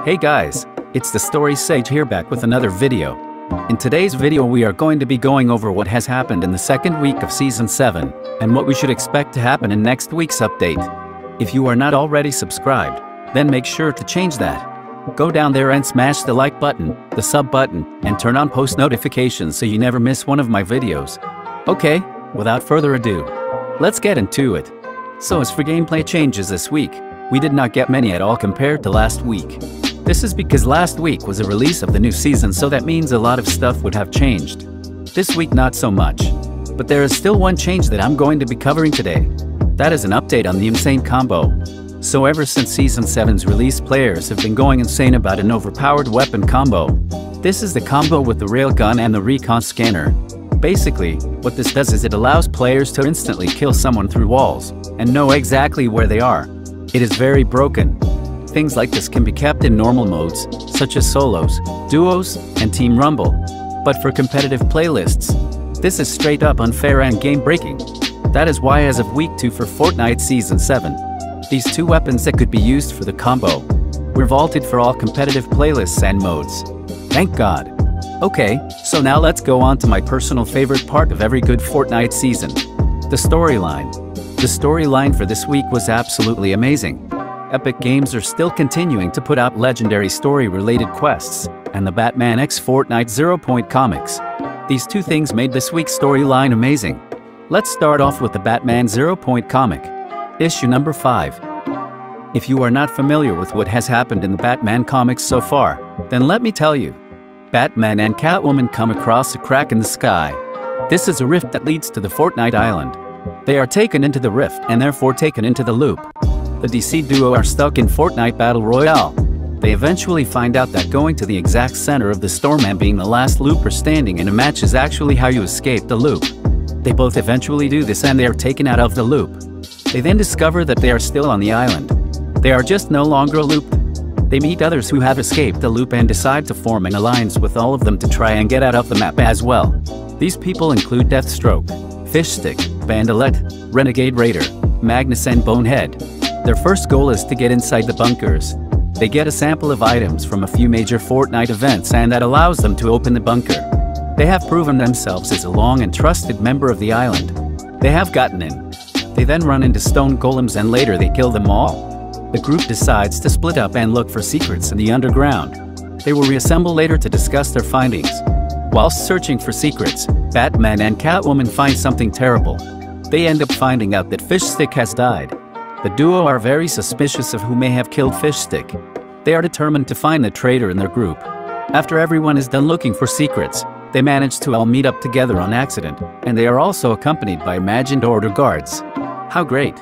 Hey guys, it's the Story Sage here back with another video. In today's video we are going to be going over what has happened in the second week of Season 7, and what we should expect to happen in next week's update. If you are not already subscribed, then make sure to change that. Go down there and smash the like button, the sub button, and turn on post notifications so you never miss one of my videos. Okay, without further ado, let's get into it. So as for gameplay changes this week, we did not get many at all compared to last week. This is because last week was a release of the new season, so that means a lot of stuff would have changed. This week not so much. But there is still one change that I'm going to be covering today. That is an update on the insane combo. So ever since Season 7's release, players have been going insane about an overpowered weapon combo. This is the combo with the railgun and the recon scanner. Basically, what this does is it allows players to instantly kill someone through walls, and know exactly where they are. It is very broken. Things like this can be kept in normal modes, such as solos, duos, and Team Rumble. But for competitive playlists, this is straight up unfair and game-breaking. That is why as of week 2 for Fortnite Season 7, these two weapons that could be used for the combo were vaulted for all competitive playlists and modes. Thank God. Okay, so now let's go on to my personal favorite part of every good Fortnite season. The storyline. The storyline for this week was absolutely amazing. Epic Games are still continuing to put out legendary story-related quests, and the Batman x Fortnite 0-point comics. These two things made this week's storyline amazing. Let's start off with the Batman 0-point comic. Issue number 5. If you are not familiar with what has happened in the Batman comics so far, then let me tell you. Batman and Catwoman come across a crack in the sky. This is a rift that leads to the Fortnite island. They are taken into the rift and therefore taken into the loop. The DC duo are stuck in Fortnite Battle Royale. They eventually find out that going to the exact center of the storm and being the last looper standing in a match is actually how you escape the loop. They both eventually do this and they are taken out of the loop. They then discover that they are still on the island. They are just no longer looped. They meet others who have escaped the loop and decide to form an alliance with all of them to try and get out of the map as well. These people include Deathstroke, Fishstick, Bandolette, Renegade Raider, Magnus and Bonehead. Their first goal is to get inside the bunkers. They get a sample of items from a few major Fortnite events and that allows them to open the bunker. They have proven themselves as a long and trusted member of the island. They have gotten in. They then run into stone golems and later they kill them all. The group decides to split up and look for secrets in the underground. They will reassemble later to discuss their findings. Whilst searching for secrets, Batman and Catwoman find something terrible. They end up finding out that Fishstick has died. The duo are very suspicious of who may have killed Fishstick. They are determined to find the traitor in their group. After everyone is done looking for secrets, they manage to all meet up together on accident, and they are also accompanied by imagined order guards. How great!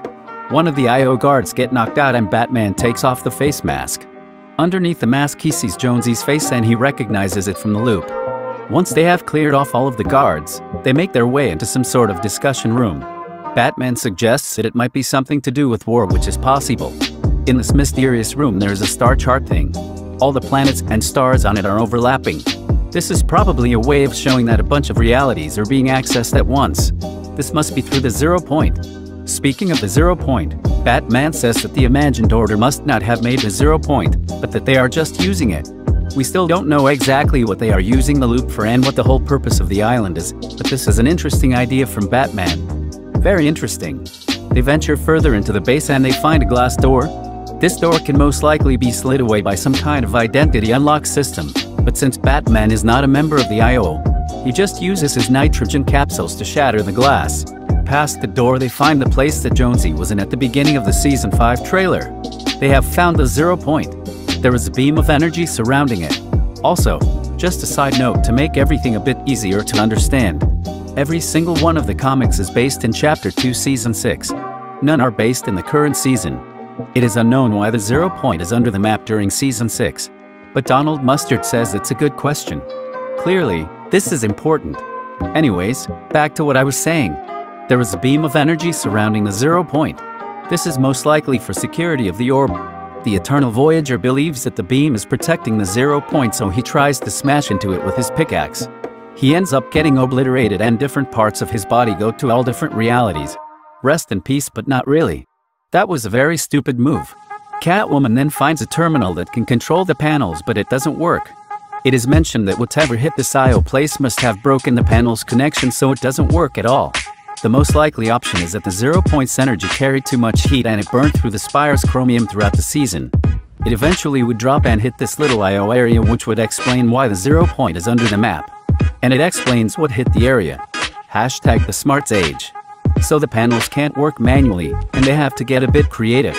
One of the IO guards get knocked out and Batman takes off the face mask. Underneath the mask he sees Jonesy's face and he recognizes it from the loop. Once they have cleared off all of the guards, they make their way into some sort of discussion room. Batman suggests that it might be something to do with war, which is possible. In this mysterious room there is a star chart thing. All the planets and stars on it are overlapping. This is probably a way of showing that a bunch of realities are being accessed at once. This must be through the 0-point. Speaking of the 0-point, Batman says that the imagined order must not have made the 0-point, but that they are just using it. We still don't know exactly what they are using the loop for and what the whole purpose of the island is, but this is an interesting idea from Batman. Very interesting. They venture further into the base and they find a glass door. This door can most likely be slid away by some kind of identity unlock system, but since Batman is not a member of the IO, he just uses his nitrogen capsules to shatter the glass. Past the door they find the place that Jonesy was in at the beginning of the Season 5 trailer. They have found the 0-point. There is a beam of energy surrounding it. Also, just a side note to make everything a bit easier to understand. Every single one of the comics is based in Chapter 2 Season 6. None are based in the current season. It is unknown why the 0-point is under the map during Season 6. But Donald Mustard says it's a good question. Clearly, this is important. Anyways, back to what I was saying. There is a beam of energy surrounding the 0-point. This is most likely for security of the orb. The Eternal Voyager believes that the beam is protecting the 0-point, so he tries to smash into it with his pickaxe. He ends up getting obliterated and different parts of his body go to all different realities. Rest in peace, but not really. That was a very stupid move. Catwoman then finds a terminal that can control the panels, but it doesn't work. It is mentioned that whatever hit this IO place must have broken the panel's connection, so it doesn't work at all. The most likely option is that the 0 Point's energy carried too much heat and it burned through the Spire's chromium throughout the season. It eventually would drop and hit this little IO area, which would explain why the 0 Point is under the map. And it explains what hit the area. Hashtag the smart's age. So the panels can't work manually, and they have to get a bit creative.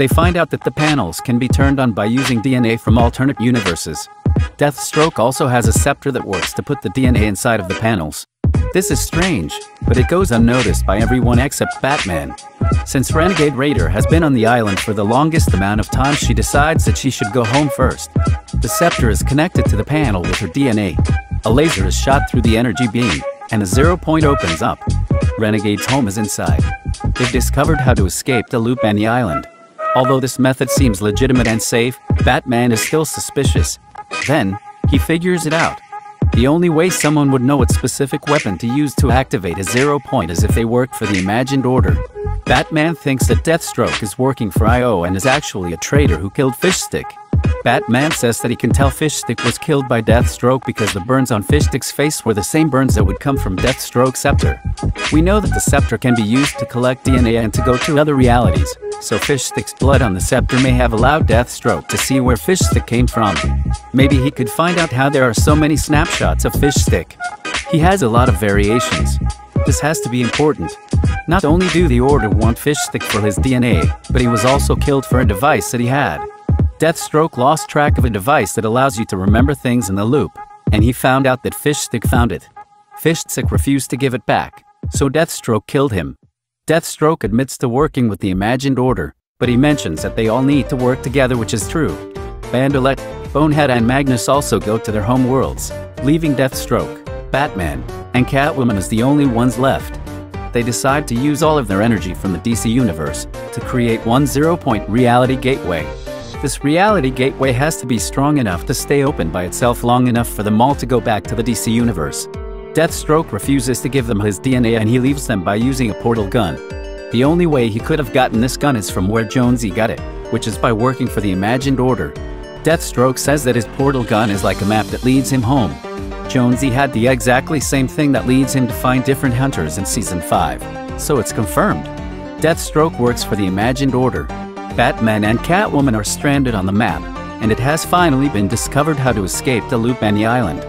They find out that the panels can be turned on by using DNA from alternate universes. Deathstroke also has a scepter that works to put the DNA inside of the panels. This is strange, but it goes unnoticed by everyone except Batman. Since Renegade Raider has been on the island for the longest amount of time, she decides that she should go home first. The scepter is connected to the panel with her DNA. A laser is shot through the energy beam, and the 0 Point opens up. Renegade's home is inside. They've discovered how to escape the loop and the island. Although this method seems legitimate and safe, Batman is still suspicious. Then, he figures it out. The only way someone would know what specific weapon to use to activate a 0 Point is if they work for the imagined order. Batman thinks that Deathstroke is working for IO and is actually a traitor who killed Fishstick. Batman says that he can tell Fishstick was killed by Deathstroke because the burns on Fishstick's face were the same burns that would come from Deathstroke's scepter. We know that the scepter can be used to collect DNA and to go to other realities, so Fishstick's blood on the scepter may have allowed Deathstroke to see where Fishstick came from. Maybe he could find out how there are so many snapshots of Fishstick. He has a lot of variations. This has to be important. Not only do the Order want Fishstick for his DNA, but he was also killed for a device that he had. Deathstroke lost track of a device that allows you to remember things in the loop, and he found out that Fishstick found it. Fishstick refused to give it back, so Deathstroke killed him. Deathstroke admits to working with the imagined order, but he mentions that they all need to work together, which is true. Bandolette, Bonehead and Magnus also go to their home worlds, leaving Deathstroke, Batman, and Catwoman as the only ones left. They decide to use all of their energy from the DC Universe to create one 0 Point reality gateway. This reality gateway has to be strong enough to stay open by itself long enough for them all to go back to the DC Universe. Deathstroke refuses to give them his DNA and he leaves them by using a portal gun. The only way he could have gotten this gun is from where Jonesy got it, which is by working for the imagined order. Deathstroke says that his portal gun is like a map that leads him home. Jonesy had the exactly same thing that leads him to find different hunters in Season 5, so it's confirmed. Deathstroke works for the imagined order. Batman and Catwoman are stranded on the map, and it has finally been discovered how to escape the loop and the island.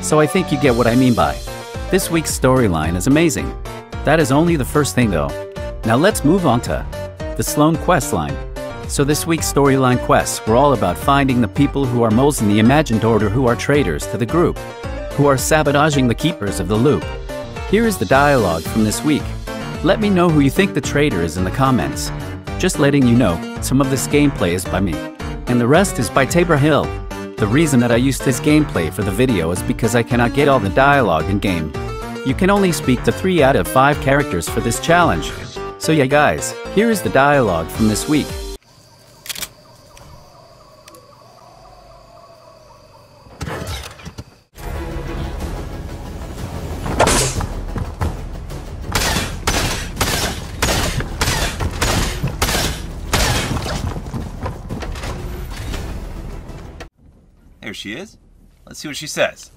So I think you get what I mean by this week's storyline is amazing. That is only the first thing though. Now let's move on to the Slone questline. So this week's storyline quests were all about finding the people who are moles in the imagined order who are traitors to the group, who are sabotaging the keepers of the loop. Here is the dialogue from this week. Let me know who you think the traitor is in the comments. Just letting you know, some of this gameplay is by me, and the rest is by Tabor Hill. The reason that I used this gameplay for the video is because I cannot get all the dialogue in-game. You can only speak to 3 out of 5 characters for this challenge. So yeah guys, here is the dialogue from this week. Here she is. Let's see what she says.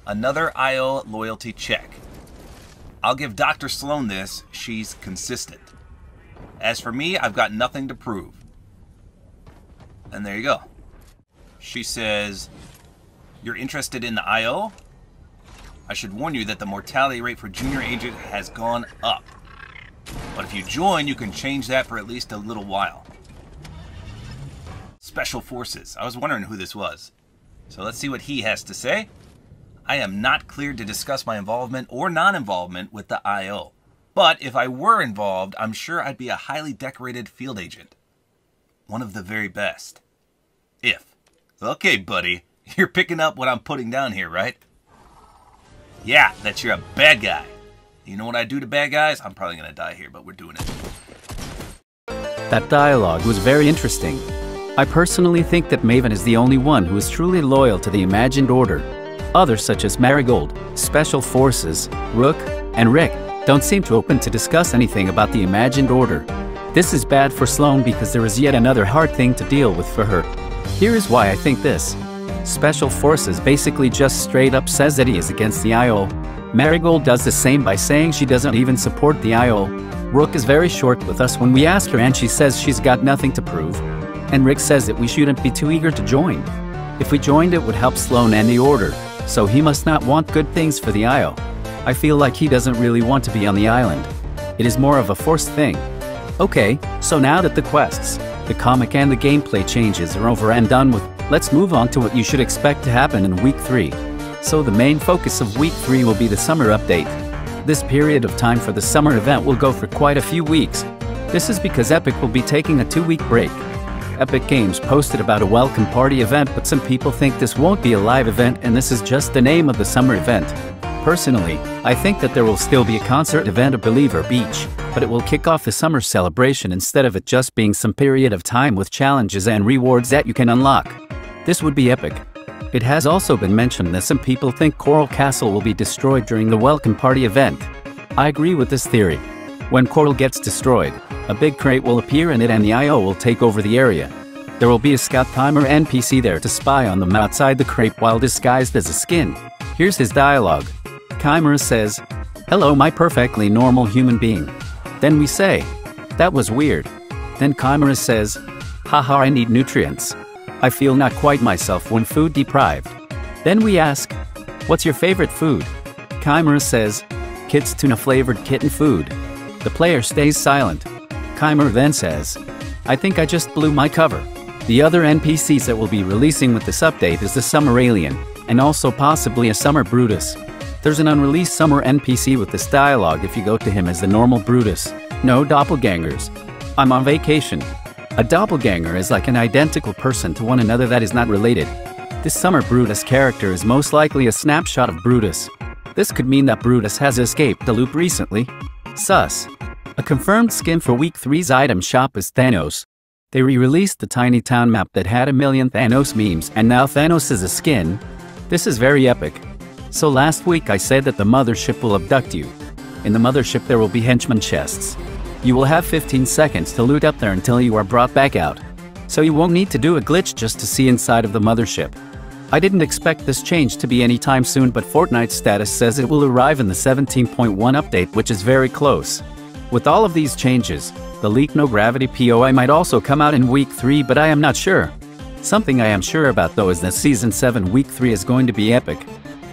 Another IO loyalty check. I'll give Dr. Slone this. She's consistent. As for me, I've got nothing to prove. And there you go. She says, you're interested in the IO? I should warn you that the mortality rate for junior agent has gone up. But if you join, you can change that for at least a little while. Special Forces. I was wondering who this was. So let's see what he has to say. I am not cleared to discuss my involvement or non-involvement with the IO. But if I were involved, I'm sure I'd be a highly decorated field agent. One of the very best. If. Okay, buddy. You're picking up what I'm putting down here, right? Yeah, that you're a bad guy. You know what I do to bad guys? I'm probably going to die here, but we're doing it. That dialogue was very interesting. I personally think that Maven is the only one who is truly loyal to the imagined order. Others such as Marigold, Special Forces, Rook, and Rick don't seem to open to discuss anything about the imagined order. This is bad for Slone because there is yet another hard thing to deal with for her. Here is why I think this. Special Forces basically just straight up says that he is against the IO. Marigold does the same by saying she doesn't even support the IO. Rook is very short with us when we ask her and she says she's got nothing to prove. And Rick says that we shouldn't be too eager to join. If we joined, it would help Slone and the Order, so he must not want good things for the IO. I feel like he doesn't really want to be on the island. It is more of a forced thing. Okay, so now that the quests, the comic and the gameplay changes are over and done with, let's move on to what you should expect to happen in Week 3. So the main focus of Week 3 will be the summer update. This period of time for the summer event will go for quite a few weeks. This is because Epic will be taking a 2-week break. Epic Games posted about a welcome party event, but some people think this won't be a live event and this is just the name of the summer event. Personally, I think that there will still be a concert event at Believer Beach, but it will kick off the summer celebration instead of it just being some period of time with challenges and rewards that you can unlock. This would be epic. It has also been mentioned that some people think Coral Castle will be destroyed during the welcome party event. I agree with this theory. When Coral gets destroyed, a big crate will appear in it and the IO will take over the area. There will be a scout timer NPC there to spy on them outside the crate while disguised as a skin. Here's his dialogue. Chimera says, "Hello, my perfectly normal human being." Then we say, "That was weird." Then Chimera says, "Haha, I need nutrients. I feel not quite myself when food deprived." Then we ask, "What's your favorite food?" Chimera says, "Kids tuna flavored kitten food." The player stays silent. Chimera then says, "I think I just blew my cover." The other NPCs that will be releasing with this update is the Summer Alien, and also possibly a Summer Brutus. There's an unreleased Summer NPC with this dialogue if you go to him as the normal Brutus. No doppelgangers. I'm on vacation. A doppelganger is like an identical person to one another that is not related. This Summer Brutus character is most likely a snapshot of Brutus. This could mean that Brutus has escaped the loop recently. Sus. A confirmed skin for Week 3's item shop is Thanos. They re-released the Tiny Town map that had a million Thanos memes and now Thanos is a skin. This is very epic. So last week I said that the mothership will abduct you. In the mothership there will be henchman chests. You will have 15 seconds to loot up there until you are brought back out. So you won't need to do a glitch just to see inside of the mothership. I didn't expect this change to be anytime soon, but Fortnite status says it will arrive in the 17.1 update, which is very close. With all of these changes, the leaked No Gravity POI might also come out in Week 3, but I am not sure. Something I am sure about though is that Season 7 Week 3 is going to be epic.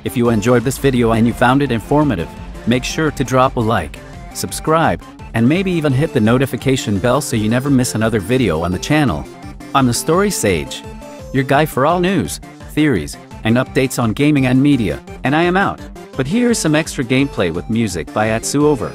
If you enjoyed this video and you found it informative, make sure to drop a like, subscribe, and maybe even hit the notification bell so you never miss another video on the channel. I'm the Story Sage, your guy for all news, theories, and updates on gaming and media, and I am out. But here's some extra gameplay with music by Atsu over.